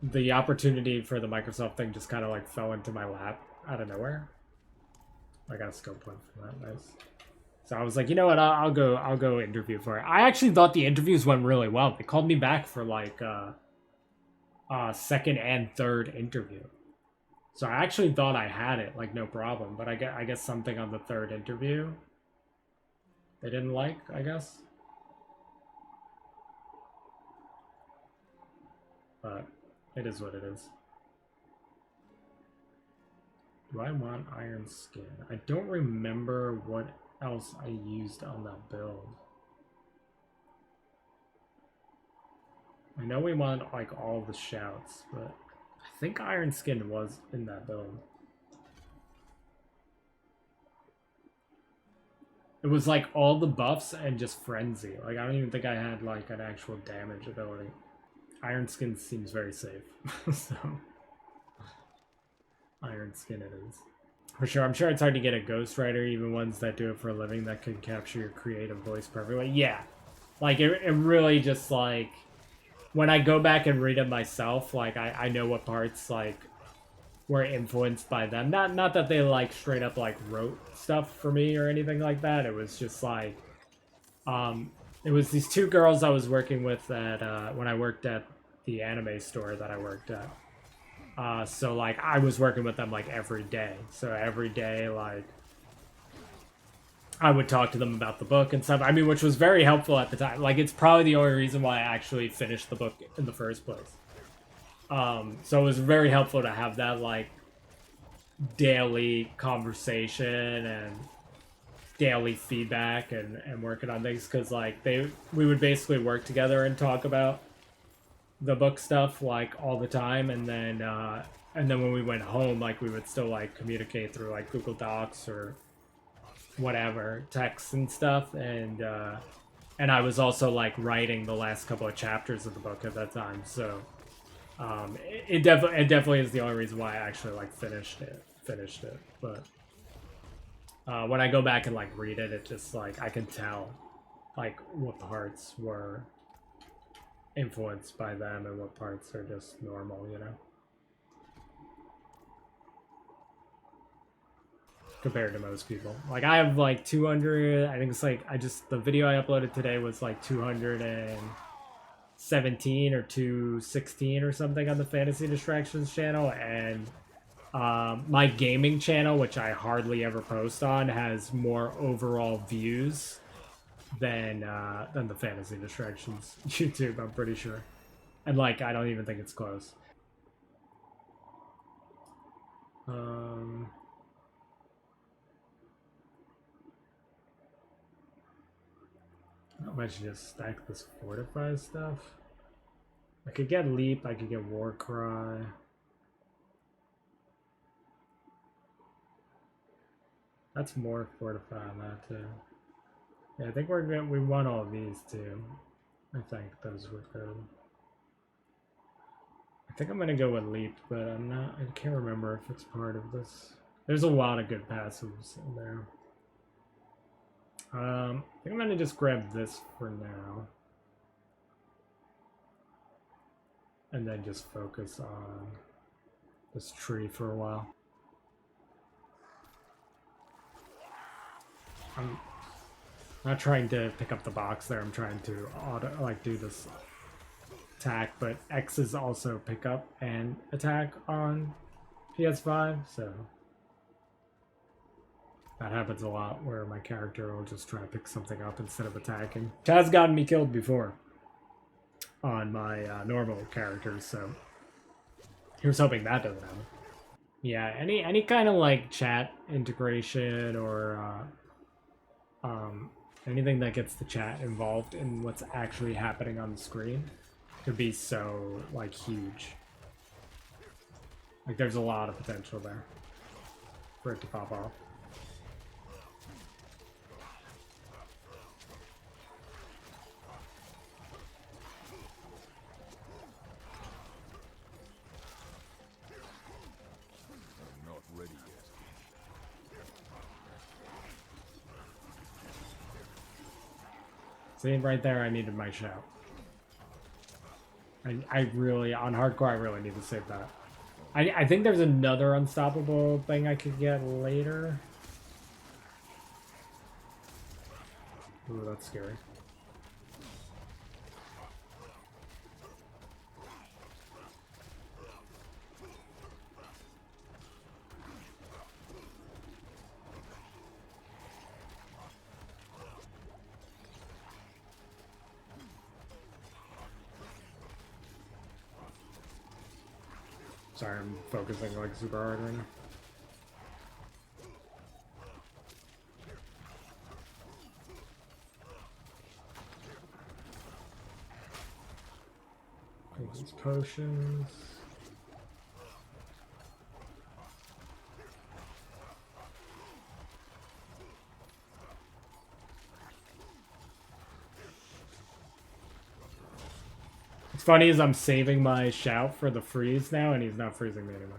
the opportunity for the Microsoft thing just kind of like fell into my lap out of nowhere. I got a skill point from that. Nice. So I was like, you know what? I'll go interview for it. I actually thought the interviews went really well. They called me back for like second and third interview. So I actually thought I had it, like no problem. But I guess something on the third interview they didn't like, I guess. But it is what it is. Do I want iron skin? I don't remember what else I used on that build. I know we want like all the shouts, but I think iron skin was in that build. It was like all the buffs and just frenzy. Like I don't even think I had like an actual damage ability. Iron skin seems very safe. So iron skin it is. For sure, I'm sure it's hard to get a ghostwriter, even ones that do it for a living, that can capture your creative voice perfectly. Yeah, like it really just like when I go back and read it myself, like I know what parts like were influenced by them. Not that they like straight up like wrote stuff for me or anything like that. It was just like it was these two girls I was working with at when I worked at the anime store that I worked at. So like I was working with them like every day. So every day like I would talk to them about the book and stuff. I mean, which was very helpful at the time. Like it's probably the only reason why I actually finished the book in the first place. So it was very helpful to have that like daily conversation and daily feedback and working on things because like we would basically work together and talk about the book stuff like all the time, and then when we went home, like we would still like communicate through like Google Docs or whatever texts and stuff, and I was also like writing the last couple of chapters of the book at that time, so it definitely is the only reason why I actually like finished it. But when I go back and like read it, it just like I can tell like what parts were influenced by them and what parts are just normal, you know, compared to most people. Like I have like 200, I think it's like the video I uploaded today was like 217 or 216 or something on the Fantasy Distractions channel, and my gaming channel, which I hardly ever post on, has more overall views than the Fantasy Distractions YouTube, I'm pretty sure. And like I don't even think it's close. I might just stack this fortify stuff. I could get leap, I could get war cry. That's more fortify on that too. Yeah, I think we want all of these too. I think those were good. I think I'm gonna go with leap, but I can't remember if it's part of this. There's a lot of good passives in there. I think I'm gonna just grab this for now. And then just focus on this tree for a while. I'm not trying to pick up the box there, I'm trying to do this attack, but X is also pick up and attack on PS5, so that happens a lot where my character will just try to pick something up instead of attacking. Which has gotten me killed before on my normal characters, so here's hoping that doesn't happen. Yeah, any kind of like chat integration or anything that gets the chat involved in what's actually happening on the screen could be so like huge. Like there's a lot of potential there for it to pop off. See, right there, I needed my shout. I really, on hardcore, I really need to save that. I think there's another unstoppable thing I could get later. Ooh, that's scary. Sorry, I'm focusing like super hard right now. Take these potions. What's funny is I'm saving my shout for the freeze now, and he's not freezing me anymore.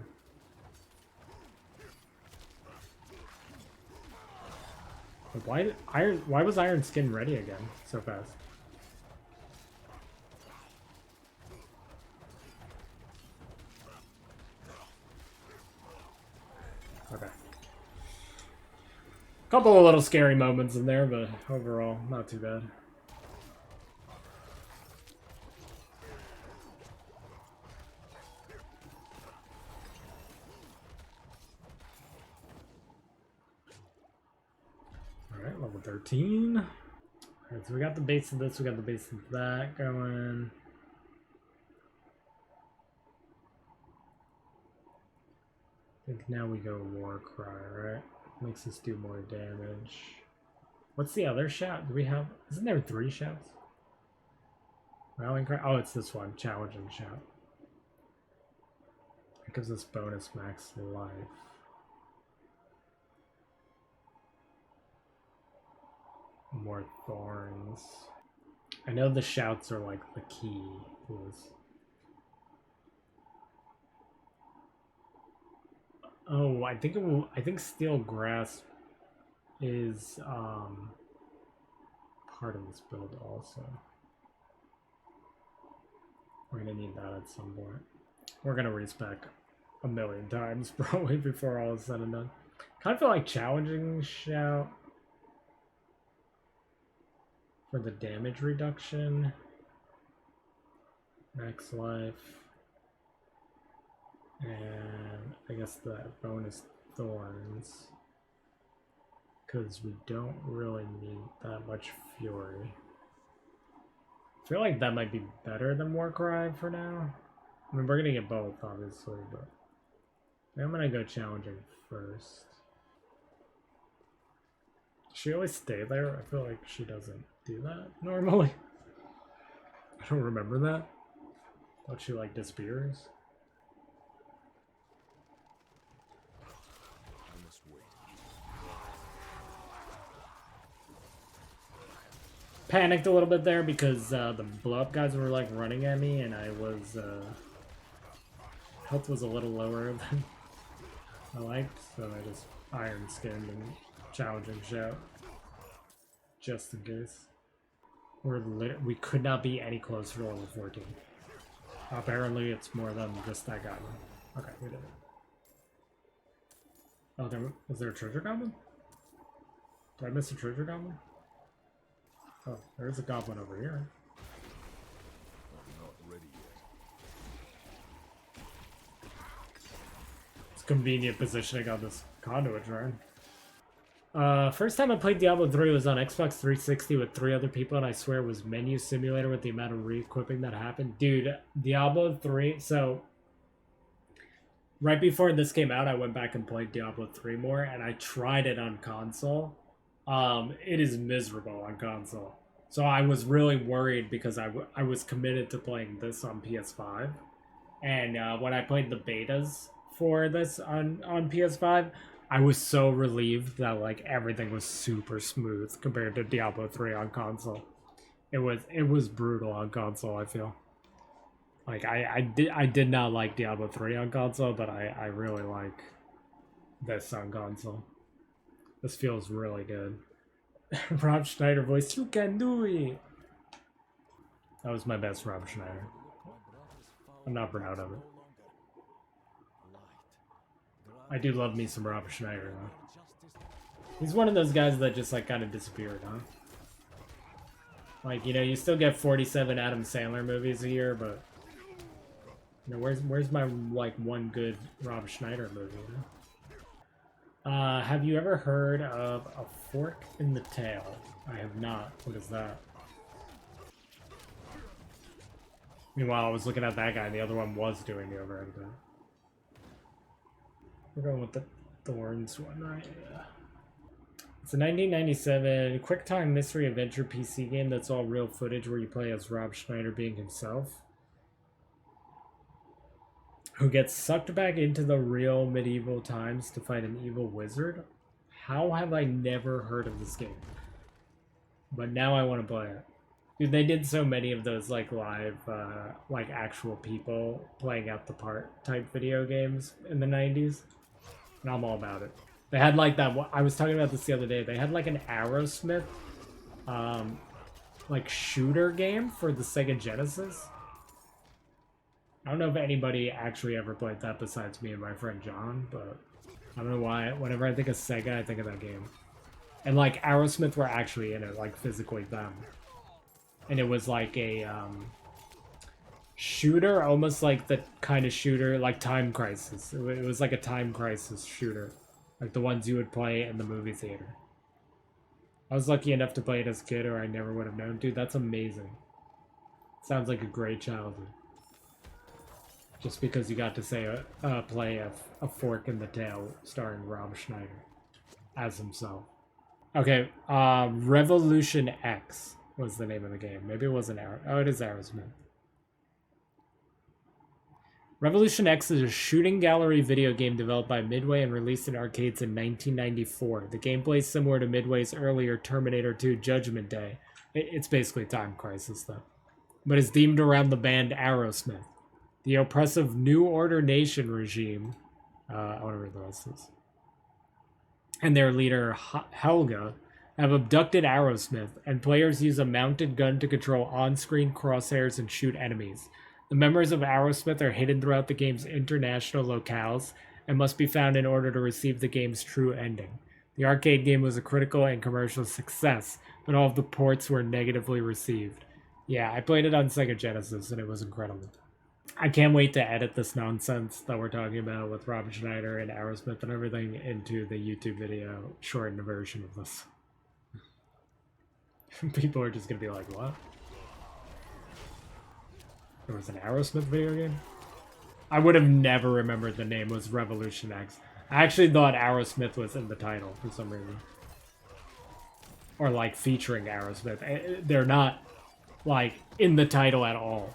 Why was Iron Skin ready again so fast? Okay. Couple of little scary moments in there, but overall, not too bad. Alright, level 13. Alright, so we got the base of this, we got the base of that going. I think now we go Warcry, right? Makes us do more damage. What's the other shout? Do we have... Isn't there 3 shouts? Rallying cry? Oh, it's this one. Challenging shout. It gives us bonus max life. More thorns. I know the shouts are like the key to this. Oh, I think Steel Grasp is part of this build also. We're gonna need that at some point. We're gonna respec a million times probably before all is said and done. Kind of feel like challenging shout for the damage reduction. Max life. And I guess that bonus thorns. Because we don't really need that much fury. I feel like that might be better than Warcry for now. I mean, we're gonna get both, obviously, but I'm gonna go challenging first. Does she always stay there? I feel like she doesn't do that normally. I don't remember that. Thought she like disappears. Panicked a little bit there because the blow up guys were like running at me, and I was health was a little lower than I liked, so I just iron skinned and challenging shout just in case. We could not be any closer to level 14. Apparently, it's more than just that goblin. Okay, we did it. Oh, was there a treasure goblin? Did I miss a treasure goblin? Oh, there's a goblin over here. It's convenient positioning on this conduit drone. First time I played Diablo 3 was on Xbox 360 with 3 other people, and I swear it was menu simulator with the amount of re-equipping that happened. Dude, Diablo 3, so right before this came out, I went back and played Diablo 3 more, and I tried it on console. It is miserable on console. So I was really worried because I was committed to playing this on PS5. And when I played the betas for this on PS5, I was so relieved that like everything was super smooth compared to Diablo 3 on console. It was brutal on console, I feel. Like I did not like Diablo 3 on console, but I really like this on console. This feels really good. Rob Schneider voice, you can do it. That was my best Rob Schneider. I'm not proud of it. I do love me some Rob Schneider, though. He's one of those guys that just, like, kind of disappeared, huh? Like, you know, you still get 47 Adam Sandler movies a year, but... You know, where's my, like, one good Rob Schneider movie, you know? Have you ever heard of A Fork in the Tail? I have not. What is that? Meanwhile, I was looking at that guy, and the other one was doing the overhead of that. We're going with the Thorns one, right? Yeah. It's a 1997 QuickTime mystery adventure PC game that's all real footage where you play as Rob Schneider being himself, who gets sucked back into the real medieval times to fight an evil wizard. How have I never heard of this game? But now I want to play it. Dude, they did so many of those, like, live, like, actual people playing out the part type video games in the 90s. And I'm all about it. They had, like, that... I was talking about this the other day. They had, like, an Aerosmith, like, shooter game for the Sega Genesis. I don't know if anybody actually ever played that besides me and my friend John, but I don't know why. Whenever I think of Sega, I think of that game. And, like, Aerosmith were actually in it, like, physically them. And it was like a shooter, almost like the kind of shooter, like Time Crisis. It was like a Time Crisis shooter, like the ones you would play in the movie theater. I was lucky enough to play it as a kid, or I never would have known. Dude, that's amazing. Sounds like a great childhood. Just because you got to say play a Fork in the Tail starring Rob Schneider as himself. Okay, Revolution X was the name of the game. Maybe it wasn't Oh, it is Aerosmith. Revolution X is a shooting gallery video game developed by Midway and released in arcades in 1994. The gameplay is similar to Midway's earlier Terminator 2 Judgment Day. It's basically Time Crisis, though. But it's themed around the band Aerosmith. The oppressive New Order Nation regime, I want to read the rest of this, and their leader, Helga, have abducted Aerosmith, and players use a mounted gun to control on-screen crosshairs and shoot enemies. The members of Aerosmith are hidden throughout the game's international locales and must be found in order to receive the game's true ending. The arcade game was a critical and commercial success, but all of the ports were negatively received. Yeah, I played it on Sega Genesis, and it was incredible. I can't wait to edit this nonsense that we're talking about with Rob Schneider and Aerosmith and everything into the YouTube video shortened version of this. People are just gonna be like, what? There was an Aerosmith video game? I would have never remembered the name was Revolution X. I actually thought Aerosmith was in the title for some reason. Or like featuring Aerosmith. They're not like in the title at all.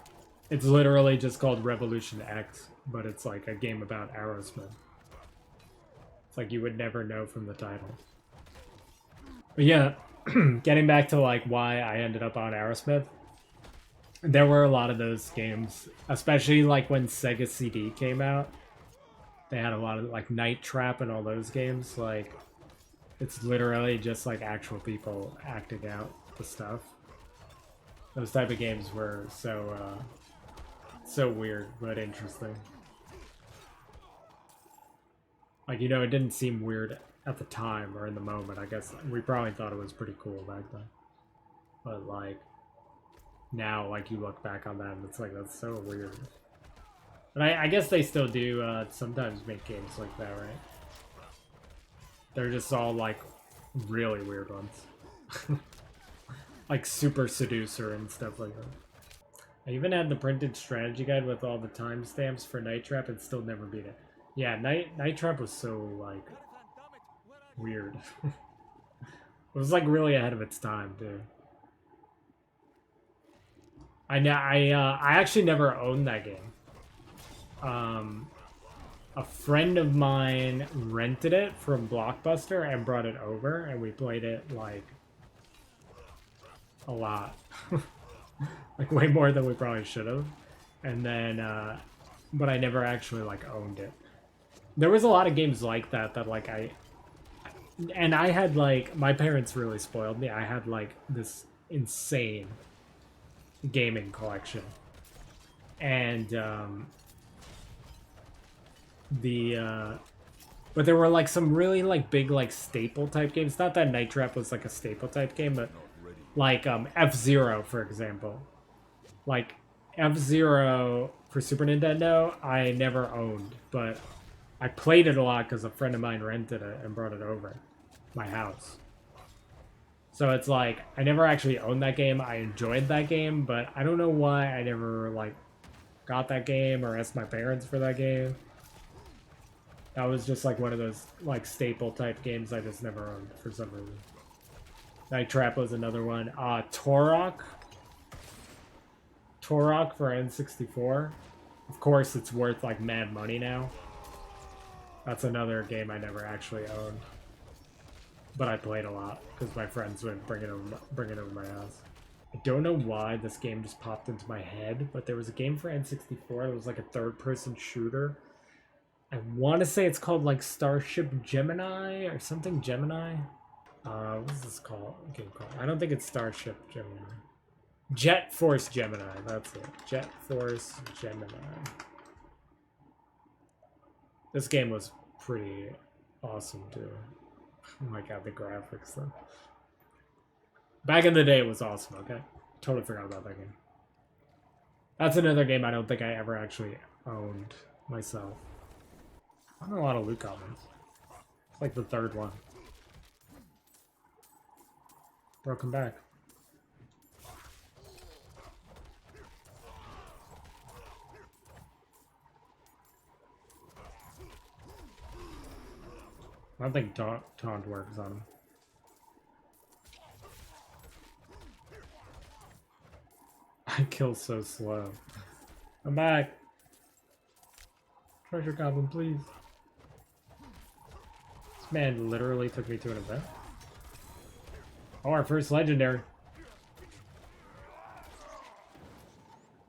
It's literally just called Revolution X, but it's like a game about Aerosmith. It's like you would never know from the title. But yeah, getting back to like why I ended up on Aerosmith, there were a lot of those games, especially like when Sega CD came out. They had a lot of like Night Trap and all those games. Like, it's literally just like actual people acting out the stuff. Those type of games were so weird, but interesting. Like, you know, it didn't seem weird at the time or in the moment. I guess we probably thought it was pretty cool back then. But, like, now, like, you look back on that and it's like, that's so weird. But I guess they still do sometimes make games like that, right? They're just all, like, really weird ones. Like Super Seducer and stuff like that. I even had the printed strategy guide with all the timestamps for Night Trap and still never beat it. Yeah, Night Trap was so, like, weird. It was, like, really ahead of its time, too. I actually never owned that game. A friend of mine rented it from Blockbuster and brought it over, and we played it, like, a lot. Like, way more than we probably should have. And then, but I never actually, like, owned it. There was a lot of games like that, like, I had, like, my parents really spoiled me. I had, like, this insane gaming collection. And but there were like some really like big like staple type games. Not that Night Trap was like a staple type game, but like F-Zero, for example. Like F-Zero for Super Nintendo, I never owned, but I played it a lot because a friend of mine rented it and brought it over my house. So it's like I never actually owned that game. I enjoyed that game, but I don't know why I never like got that game or asked my parents for that game. That was just like one of those like staple type games I just never owned for some reason. Night Trap was another one. Torok. Torok for N64. Of course, it's worth like mad money now. That's another game I never actually owned, but I played a lot because my friends would bring it over my house. I don't know why this game just popped into my head, but there was a game for N64 that was like a third-person shooter. I want to say it's called like Starship Gemini or something Gemini. What's this game called? I don't think it's Starship Gemini. Jet Force Gemini, that's it. Jet Force Gemini. This game was pretty awesome too. Oh my god, the graphics though. Back in the day it was awesome, okay? Totally forgot about that game. That's another game I don't think I ever actually owned myself. I don't know a lot of loot goblins. It's like the third one. Bro, come back. I don't think taunt works on him. I kill so slow. I'm back. Treasure goblin, please. This man literally took me to an event. Oh, our first legendary.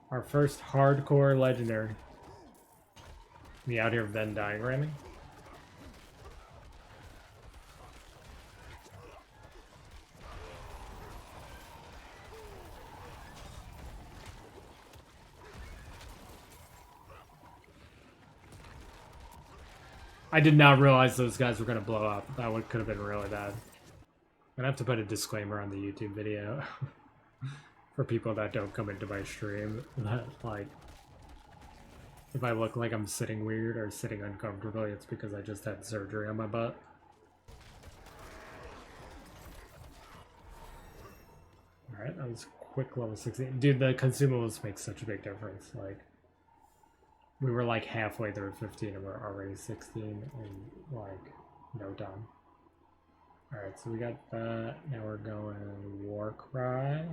Our first hardcore legendary. Me out here Venn diagramming. I did not realize those guys were going to blow up. That one could have been really bad. I'm going to have to put a disclaimer on the YouTube video for people that don't come into my stream. That, like, if I look like I'm sitting weird or sitting uncomfortably, it's because I just had surgery on my butt. Alright, that was quick level 16. Dude, the consumables make such a big difference. Like, we were like halfway through 15 and we're already 16 in like no time. Alright, so we got that. Now we're going Warcry.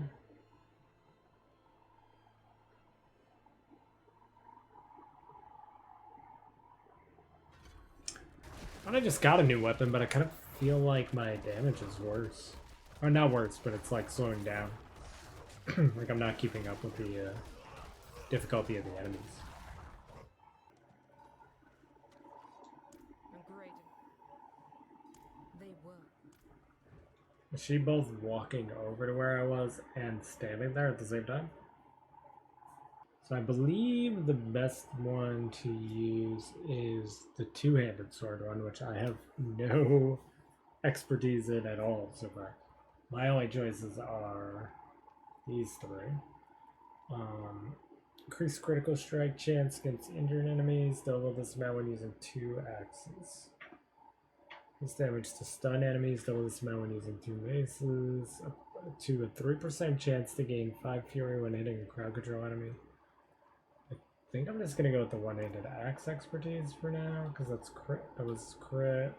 I just got a new weapon, but I kind of feel like my damage is worse. Or not worse, but it's like slowing down. Like I'm not keeping up with the difficulty of the enemies. Is she both walking over to where I was and standing there at the same time? So I believe the best one to use is the two-handed sword one, which I have no expertise in at all so far. My only choices are these three. Increase critical strike chance against injured enemies, double this amount when using 2 axes. This damage to stun enemies, double this amount when using 2 maces, up to a 3% chance to gain 5 fury when hitting a crowd control enemy. I think I'm just gonna go with the one-handed axe expertise for now, because that's crit. That was crit.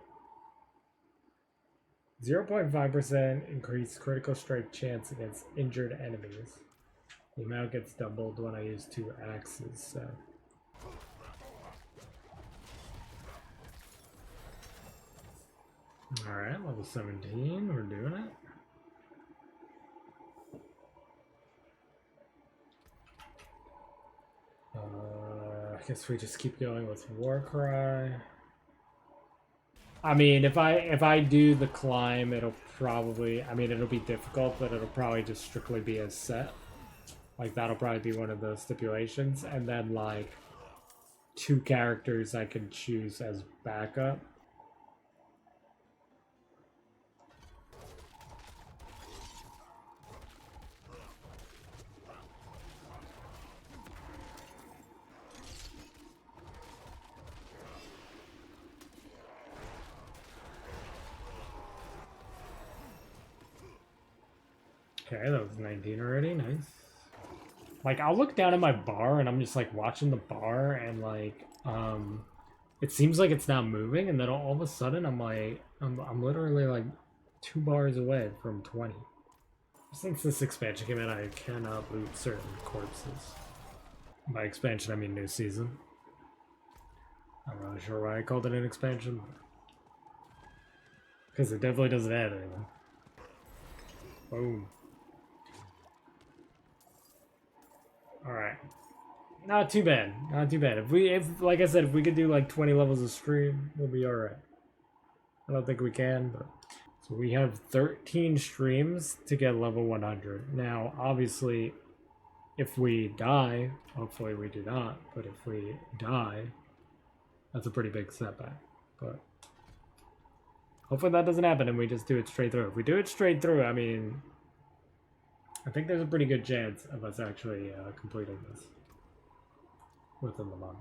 0.5% increased critical strike chance against injured enemies. The amount gets doubled when I use 2 axes, so. Alright, level 17, we're doing it. I guess we just keep going with Warcry. I mean, if I do the climb, it'll probably, I mean, it'll be difficult, but it'll probably just strictly be a set. Like, that'll probably be one of the stipulations. And then, like, 2 characters I can choose as backup. Okay, that was 19 already. Nice. Like, I'll look down at my bar and I'm just like watching the bar and like it seems like it's not moving, and then all of a sudden I'm like I'm literally like 2 bars away from 20. Since this expansion came in, I cannot loot certain corpses. By expansion I mean new season. I'm not really sure why I called it an expansion. Because it definitely doesn't add anything. Boom. Alright. Not too bad. Not too bad. If like I said, if we could do like 20 levels of stream, we'll be alright. I don't think we can, but so we have 13 streams to get level 100. Now, obviously, if we die, hopefully we do not, but if we die, that's a pretty big setback. But hopefully that doesn't happen and we just do it straight through. If we do it straight through, I mean, I think there's a pretty good chance of us actually completing this within the month.